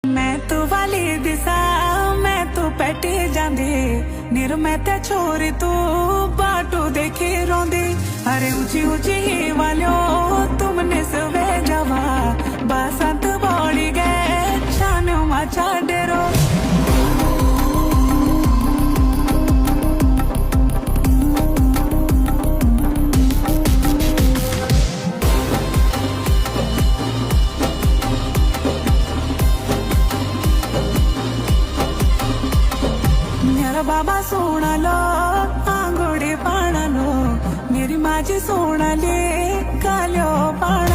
मैं तू वाली दिसा मैं तू पैटी जांदी निर मैं ते छोरी तू बाटू देखी रोंदी अरे ऊंची ऊंची ही वालो तुमने सवे जवा बसंत बोली गए छान माचा डेरो बाबा सोनालो आंगोडी पाणालो मेरी माझी सोनाली काल्यो पाण